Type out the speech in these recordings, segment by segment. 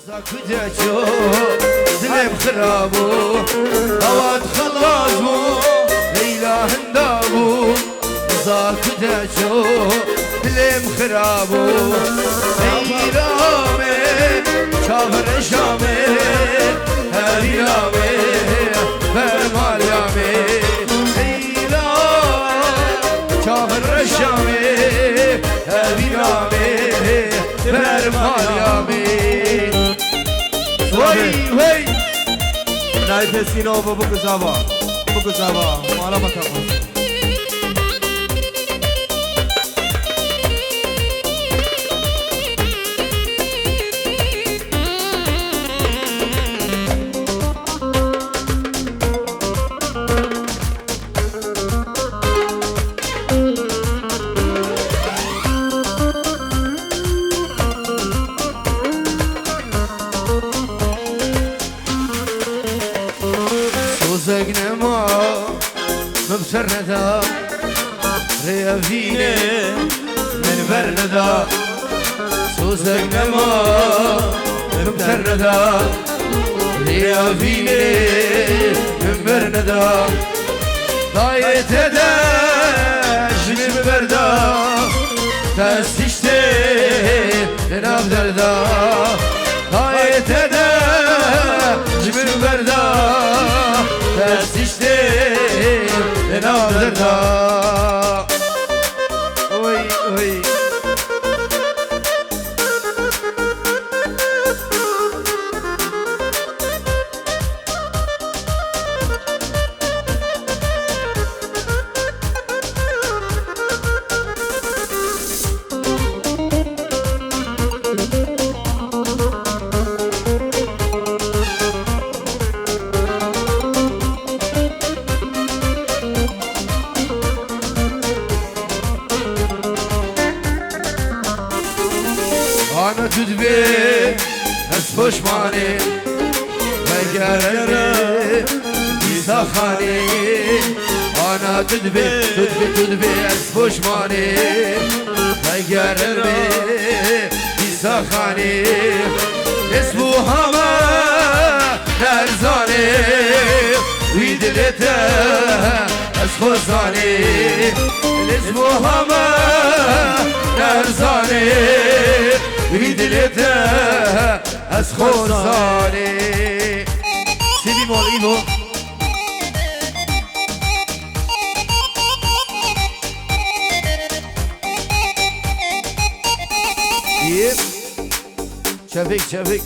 زاكوداتو زلم خرابو اواد خلازو ليلى هندابو زاكوداتو زلم خرابو ايرامي شافر شامي هريامي برماليامي ايرامي شافر شامي هريامي برماليامي وي نايف سينو بوكو زابا مالا بطاقة زقنا مبسرنا ريافيني من برندا سوزقنا مبسرنا ريافيني من برندا ضايت داش من بردا تستشتي لناب دردا ضايت داش من بردا تستشتي لناب دردا وي وي أنا تدبي أسفوش ماني مجرد يسخاني أنا تدبي أسفوش ماني مجرد يسخاني اسموها ما نرزاني ويدلته أسخوزاني اسموها ما نرزاني ويدلته أسخوزاني سيبي مولينو يب شافيك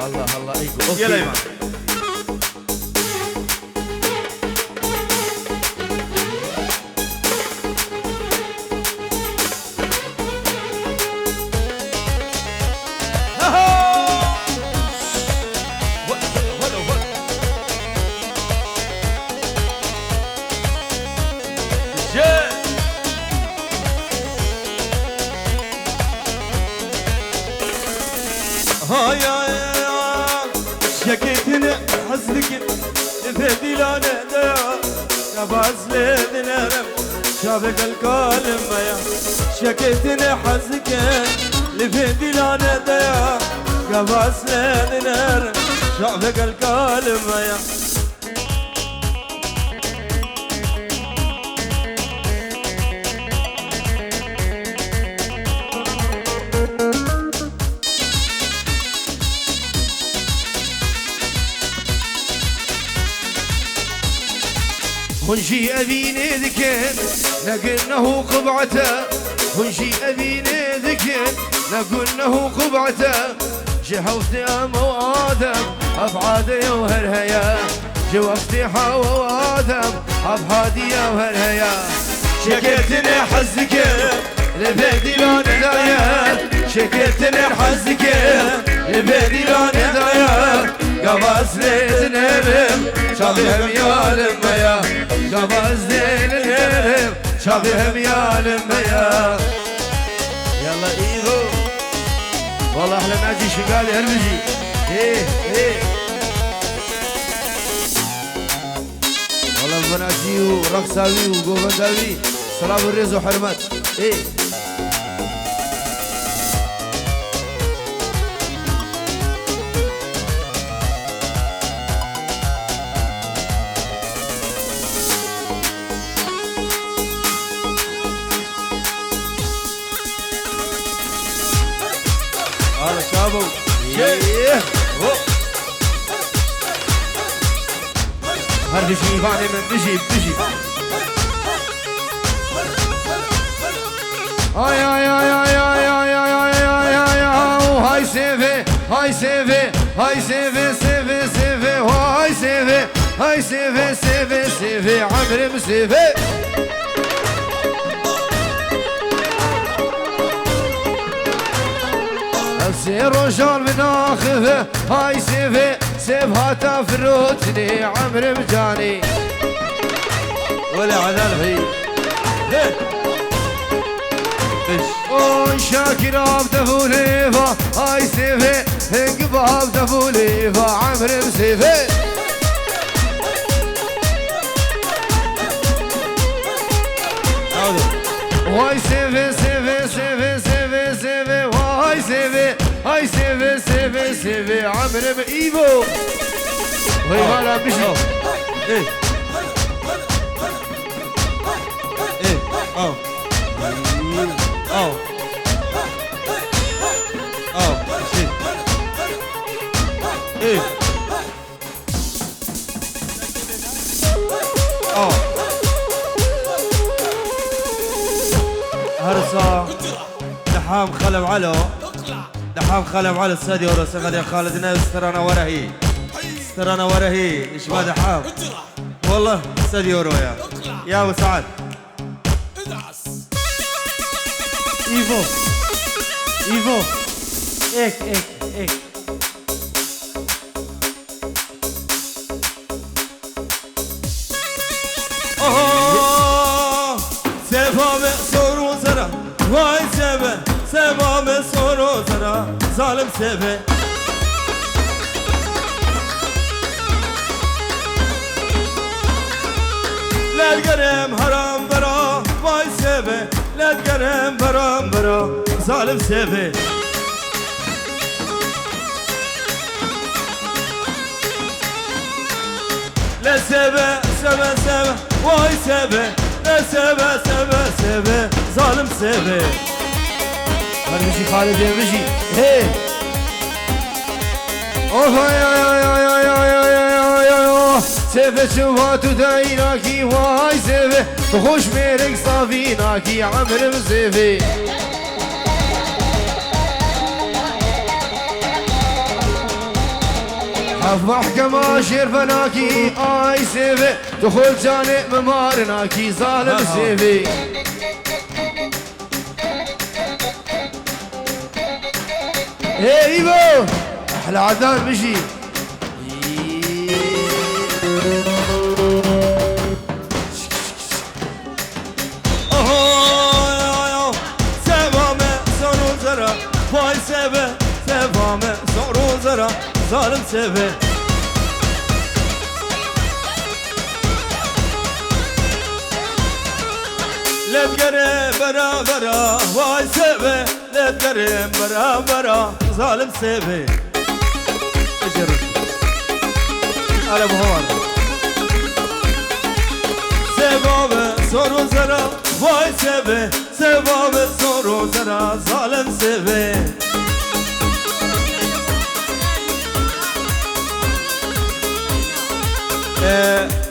الله ايكو يلا ايمان هاي شكيتني حزنك فدي لا ندى كباز لدنرم شابك الكلم يا شكيتني حزنك لفدي لا ندى كباز لدنرم شابك الكلم يا خنشي أبيني ذكر نقلنه قبعته خنشي أبيني ذكر نقلنه قبعته جهوت أمو آدم أفعادي وهرهيا جوفتي حوا آدم أفعادي وهرهيا شكيتني حزك لبيدي لون داير شكيتني حزك لبيدي لون داير قباس ليزنرم شابهم يا لميا قباس ليزنرم شابهم يا لميا يلا ايغو والله احلى ناجي شقالي هرمزي ايه والله بناتي ورقصاوي وقوفنداوي صلاة والرز وحرمات ايه هلا شابو ايه هردي شي فاني من بجي اي اي اي اي اي اي اي اي اي هاي سيفي هاي سيفي هاي سيفي سيفي سيفي هاي سيفي هاي سيفي سيفي سيفي عمري مسيفي سير رجال من اخذه هاي سيفي سيفها تفرتني عمري مجاني ولا عذاب هي شاكر عبد فوليفا هاي سيفي هنقب عبد فوليفا عمري مسيفي هاي سيفي سيفي سيفي سيفي سيفي هاي سيفي هاي سيفي سيفي سيفي عمري بإيبو هاي هلا بشي ايه ايه اه شيء ايه هرسا لحام خلب علو لحام خلب على السادي ورسا غادي خالد ناس ترانا ورهي ترانا ورهي ايش ما دحام والله السادي ورويا يا ابو سعد ايفو ايفو ايك سبب سورو زرا واي سبب سورو زرا ظالم سبب لا القرم حرام برا واي سبب لا القرم برام برا ظالم سبب لا سبب سبب واي سبب لا سبب ظالم سبب هرمشي خالد يمشي هي اوه يا سيفي شوفاتو دايناكي واي سيفي تخش ميرك صافيناكي عمر مسيفي حف محكمة شرفناكي اي سيفي دخول جانب ممارناكي ظالم سيفي ايوه احلى عدنان مشي Vay seve, sevame, soru zara, zalim seve. Ledgere bara bara, vay seve, ledgere bara bara, zalim seve. Eşerif. Ala bu havar. Sevame, soru zara, vay seve, sevame, soru zara, zalim seve.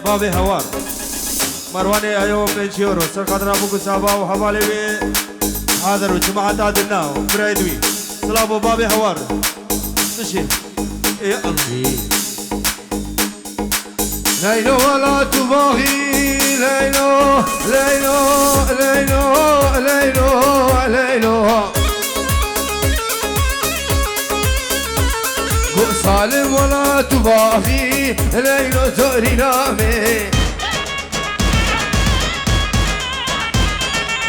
بابي هوار مرواني ايوم من شيورو سر خاطر ابوك صابا وحوالي بي حاضر وجماعة عدناو برايدوي سلابو بابي هوار تشي يا الله ليلو ولا تباغي ليلو ليلو ليلو ليلو ليلو سالم ولا تباغي ليلو توري نامي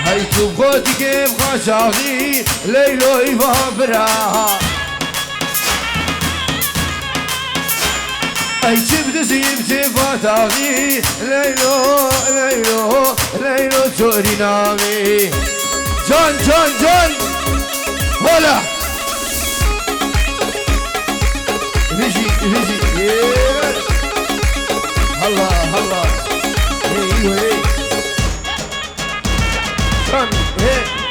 هاي تبغوتي كيف غشاغي ليلو يفابرها أي تبدز يبتي فتاغي ليلو ليلو ليلو توري نامي جان جان جان ولا بيجي بيجي الله الله ايوه ايه جان ايه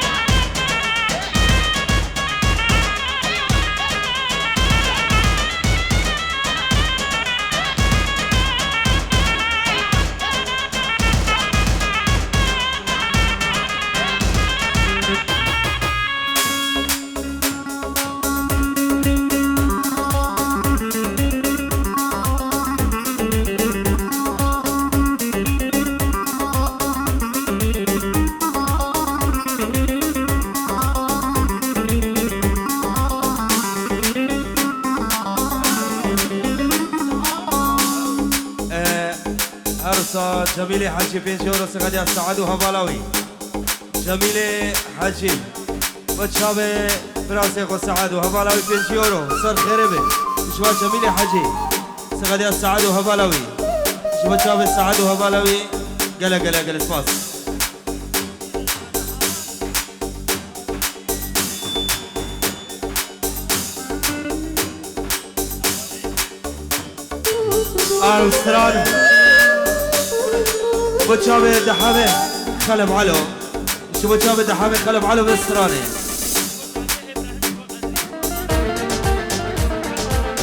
عروسة جميلة حاجي بنجورو سقدي السعد وهبالاوي جميلة حاجي بتشابه براسي خو سعد وهبالاوي بنجورو صار خربة شو جميلة حاجي سقدي السعد وهبالاوي شو بتشابه سعد وهبالاوي قلا قلا قلا سباس عروسة بتشابه دحامه خلب علو شو بتشابه دحامه خلب علو بالسراني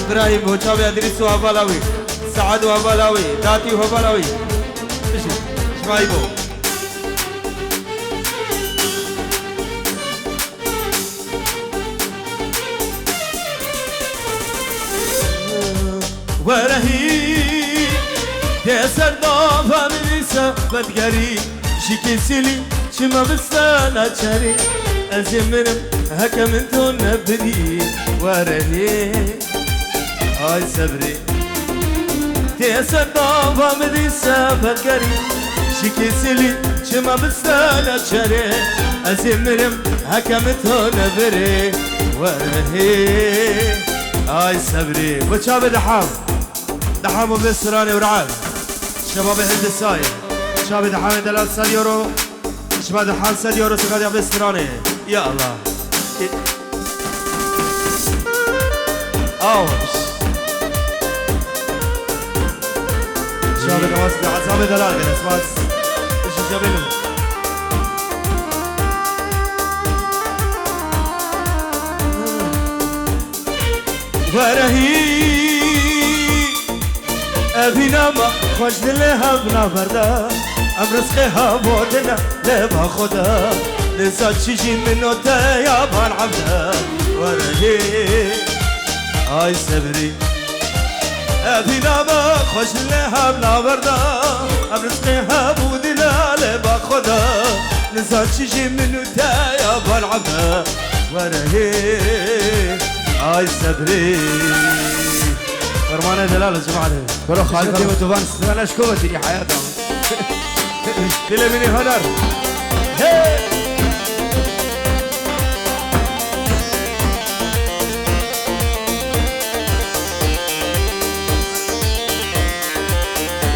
ابراهيم بتشابه ادريس وهبالاوي سعد وهبالاوي داتي وهبالاوي شمايبو ورهي تسر ضافا منيسا بدقري شكسلي شما بستانا تشاري أزمرم هكا من دون نبري ورهي هاي صبري تسر ضافا منيسا بدقري شكسلي شما بستانا تشاري أزمرم هكا من دون نبري ورهي هاي صبري بتشابه دحام دحام وبسراني ورعاب شباب هند الساير شباب دحام دلال ساليورو شباب دحام ساليورو سقادي بسراني يا الله اوش شباب نواس عصام دلال كده اسمعت ايش جابينه ورهي أبينا ما خوش لها بنا بردا أمرسخها بودنا لما خدا نسات شيشين منو تايا بان عبدا ورهي هاي صبري أبينا ما خوش لها بنا بردا أمرسخها بودنا لما خدا نسات شيشين منو تايا بان عبدا ورهي هاي صبري فرمانه دلال جماعه برو خالتي وتوفان سنه شكوتي لي حياتهم دل مني هنر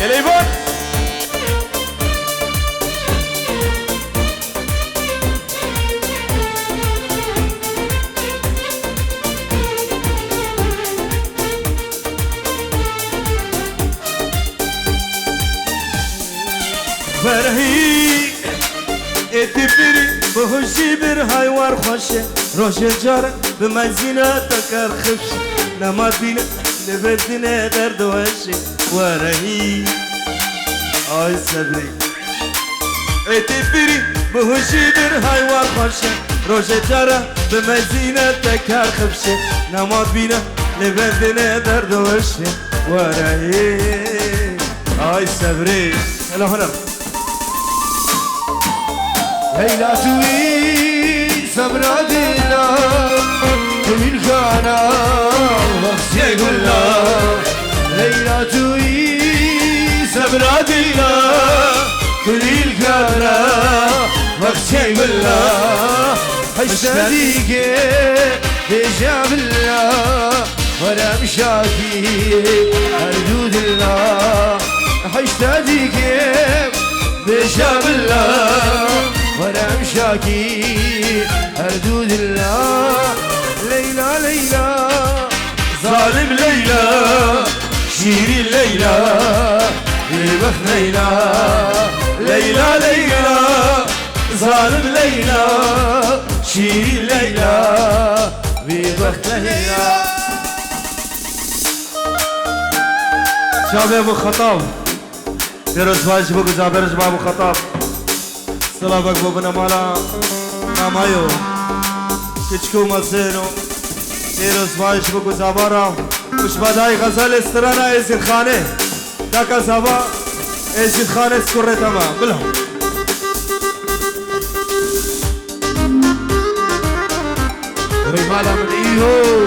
يا ليبون فرهي اتبري بهشي برهاي وارخوشة روش جارة بمزينة تكر خفش نما بينا نبدنا درد وشي ورهي آي صبري اتبري بهشي برهاي وارخوشة روش جارة بمزينة تكر خفش نما بينا نبدنا درد وشي ورهي آي صبري هلا هنا هيلا توي صبر دينا من خانا وخسي قلنا هيلا توي صبر دينا كل الخانا وخسي قلنا هشتريك هجاب الله ولا مشاكي أردود الله حشتادي كيف بشام الله ولا مشاكي أردود الله ليلى ليلى ظالم ليلى شيري ليلى بيبخ ليلى ليلى ليلى ظالم ليلى شيري ليلى بيبخ ليلى شاب ابو خطاب دیروز باش بگو زابرش بابو خطاب سلامك بابنا مالا نامايو كيشكو مزينو دیروز باش بگو زابارا مش بداي غزل استرانا ازيد خانه داكا زابا ازيد خانه سكره تمام بلهم رمالا من ايهو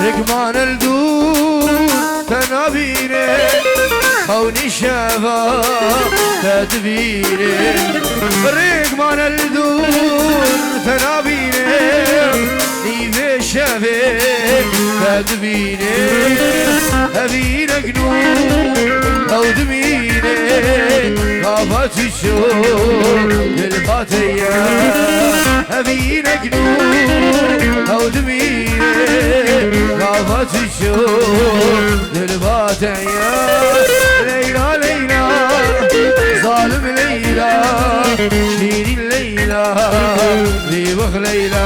رقمان الدور تنابيني خوني شافا تدبيني رقمان الدور تنابيني نيفي شافي تدبيني أبينا قنون أو دميني غابت الشوق للفاتية أبينا قنون أو دميني غابت الشوق للفاتية ليلى ليلى ظالم ليلى شيري ليلى بيبخ ليلى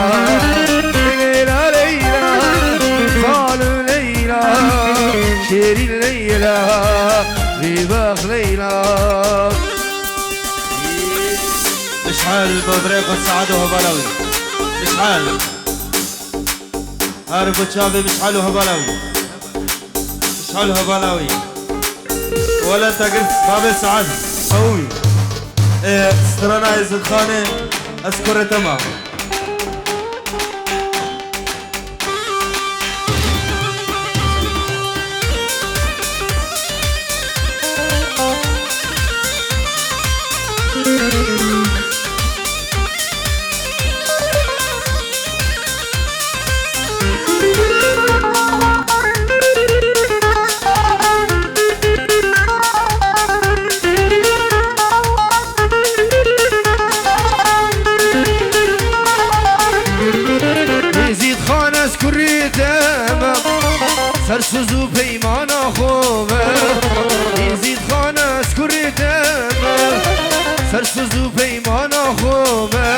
ليلى ليلى ظالم ليلى شيري ليلى بيبخ ليلى اشحال بطريق السعادة وهبلاوي اشحال عارف شابي مشحال وهبلاوي مشحال وهبلاوي ولا تقف باب السعادة قوي استرانا يزد خانه اذكر تمام سرسوزو پیمانا خوبه يزيد خانه سكرتم سرسوزو پیمانا خوبه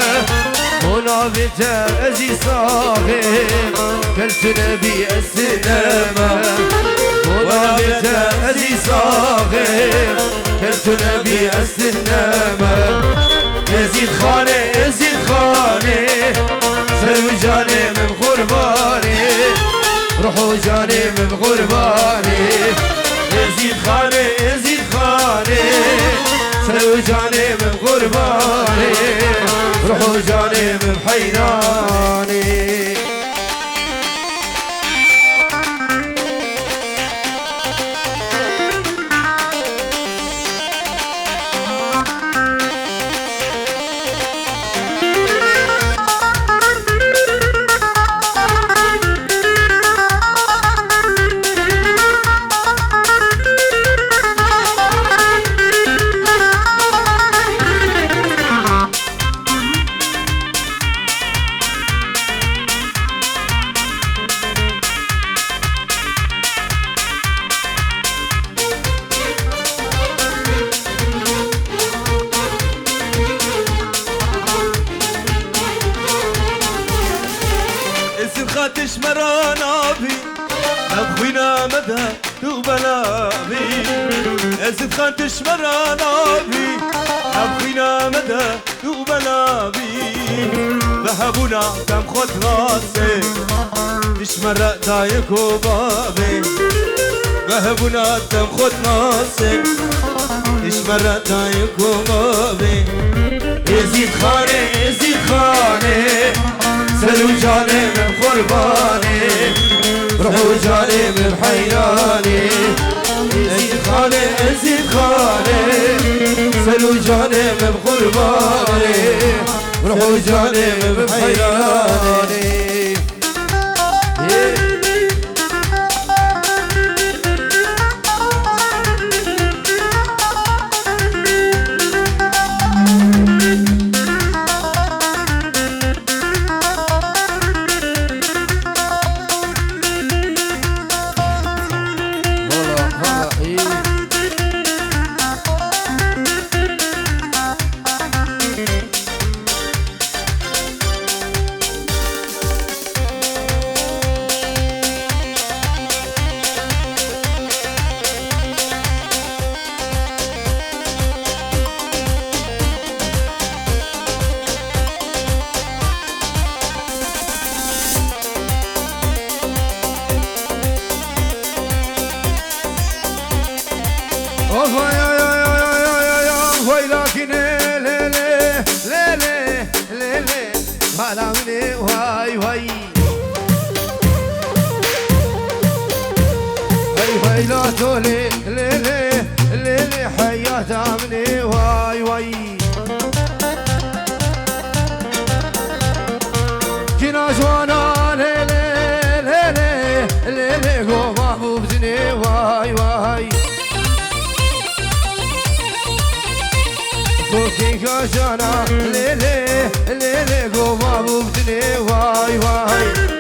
منابته ازي صاحب قلت نبي السلامة منابته ازي صاحب قلت نبي السلامة يزيد خانه يزيد خانه سرجاني من قرباني روحو جاني من غرباني يزيد خاني يزيد خاني سلو جاني من غرباني روحو جاني من حيراني خاتش مرانا بي نبخينا مدى دوبنا بي ازد خاتش مرانا بي نبخينا مدى دوبنا بي ذهبنا كم خد راسي تشمر دايك وبابي ذهبنا كم خد راسي تشمر دايك وبابي يزيد خاني يزيد خاني سلو جاني من قرباني روحوا جاني من حيراني يزيد خاني يزيد خاني سلو جاني من قرباني روحوا جاني من حيراني لا تولي ليلي ليلي حياة عمني واي واي كنا جوانا ليلي ليلي ليلي قو محبوب زني واي واي بوكي كاشانا ليلي ليلي قو محبوب زني واي واي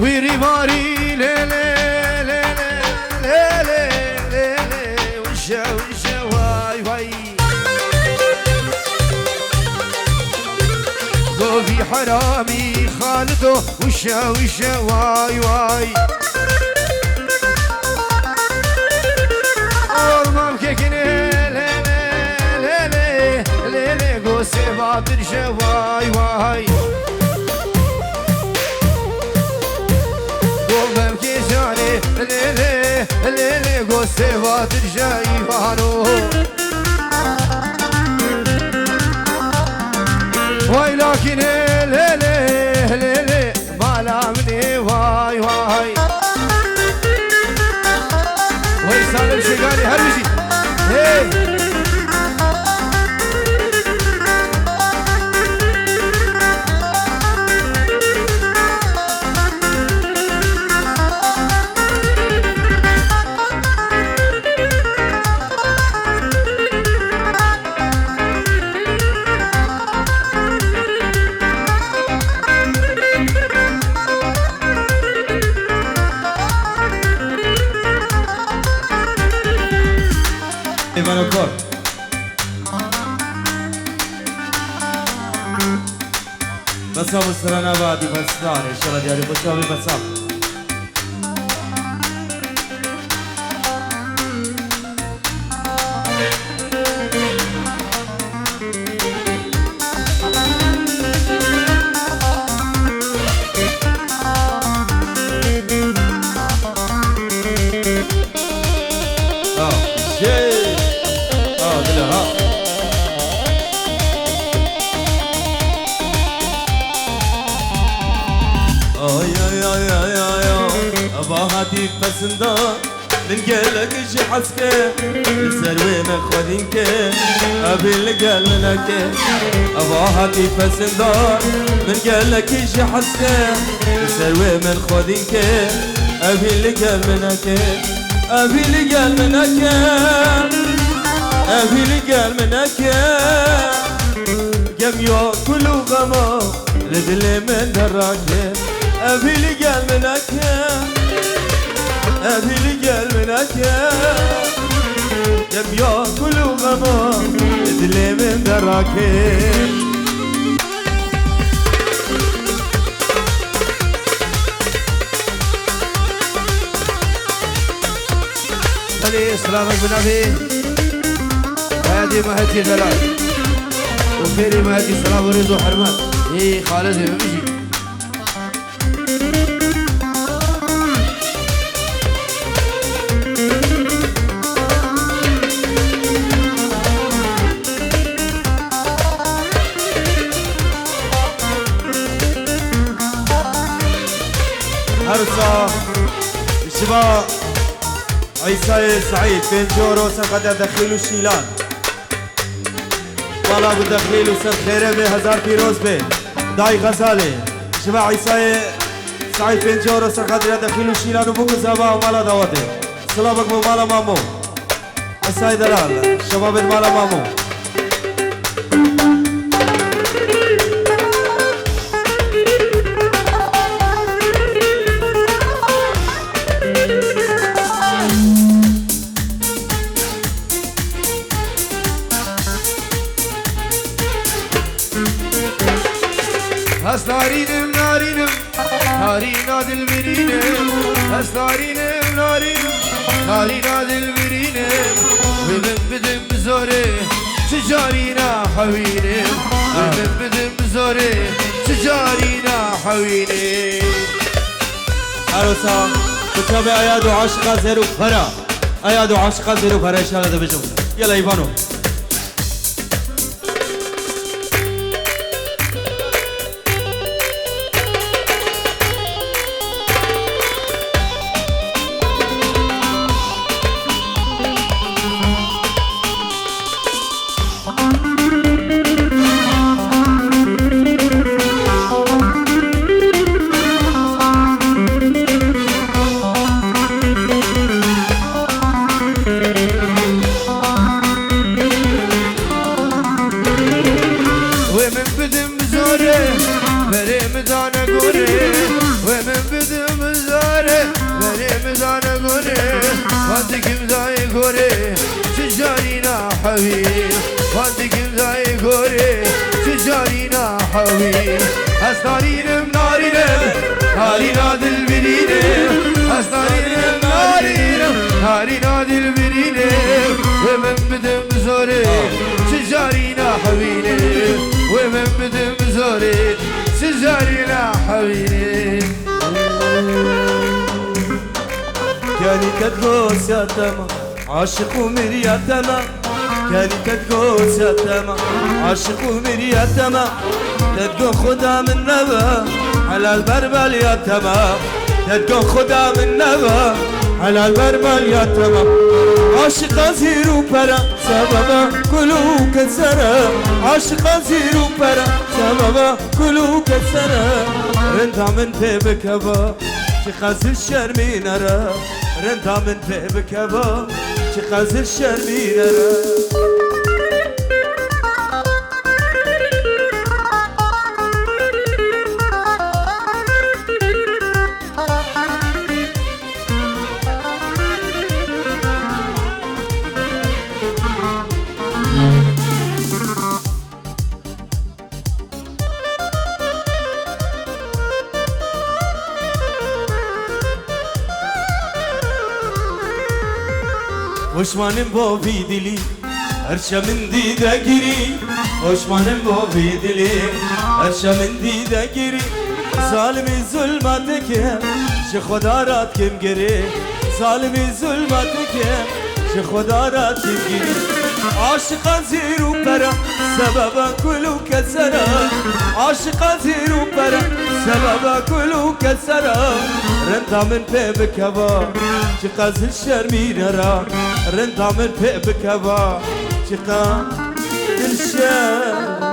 ويري ماري ليلي ليلي ليلي ليلي وشا وشا واي واي قوفي حرامي خالده وشا وشا واي واي والله مكيكني ليلي ليلي ليلي قوسي بابرشا واي واي ليلي ليلي قوسي واتر جايبانو واي لكن ليلي ليلي ما لامني واي واي واي سالم شغالي هرمشي هي Ivanokor بسام السرنا بعد بسان إن شاء الله دياري بسام بسام باهاتي بسندا من قلق شي حسكه السروي من خدينك ابي القل منك باهاتي بسندا من قلق شي حسكه السروي من خدينك ابي القل منك ابي القل منك ابي القل منك ياكل وغما لدل من دراكه أبي لقال منك أبي لقال منك يم ياكل وغما لدل من دراكه علي سلامك بنبي هادي مهدي دلال وفيري مهدي سلام ورزو حرمان اي خالد بمشي هرسا الشباب عيسى سعيد بن جورو سقط دخيل الشيلان والله بدخيل وسر خيره به هزار پیروز به داي غزاله شباب عيسى سعيد بن جورو سقط دخيل الشيلان وبوك زبا ومالا دعوته سلامك مالا مامو عيسى دلال شباب مالا مامو هس نارينم نارينم نارينا دل برينم هس نارينم نارينم نارينا دل برينم ومن بدم بزوري تجارينا حوينم ومن بدم بزوري تجارينا حوينم عروسا كتاب اياد وعشق زيرو فرا اياد وعشق زيرو فرا ان شاء الله تبجوا يلا يبانو نارينم نارينم نارينا دل برينم هس نارينم نارينم نارينا دل برينم ومن بدم بزوري تجارينا حوينم ومن بدم بزوري تجارينا حوينم كاني كتغوس يا تما عاشق ومري يا تما كاني كتغوس يا تما عاشق ومري يا تما تدقو خدا من نبا على البربل يا تما تدقو خدا من نبا على البربل يا تما عاشق زيرو برا سببا كلو كسرا عاشق زيرو برا سببا كلو كسرا رندا من بيبك ابا شخاز الشرمين ارا رندا من بيبك ابا شخاز الشرمين ارا Hoşmanım bu dili, Erşamın dide giri. Hoşmanım bu dili, Erşamın dide giri. Zalimi zulmat ke, Şi Khuda rat kim giri. Zalimi zulmat ke, Şi Khuda rat kim giri. Aşıkan ziru para, sebeba kulu kesara. Aşıkan ziru para, sebeba kulu kesara. Renda min pe bikeva, Şi zil şerminera. رندا من بكبا شقا كل شيء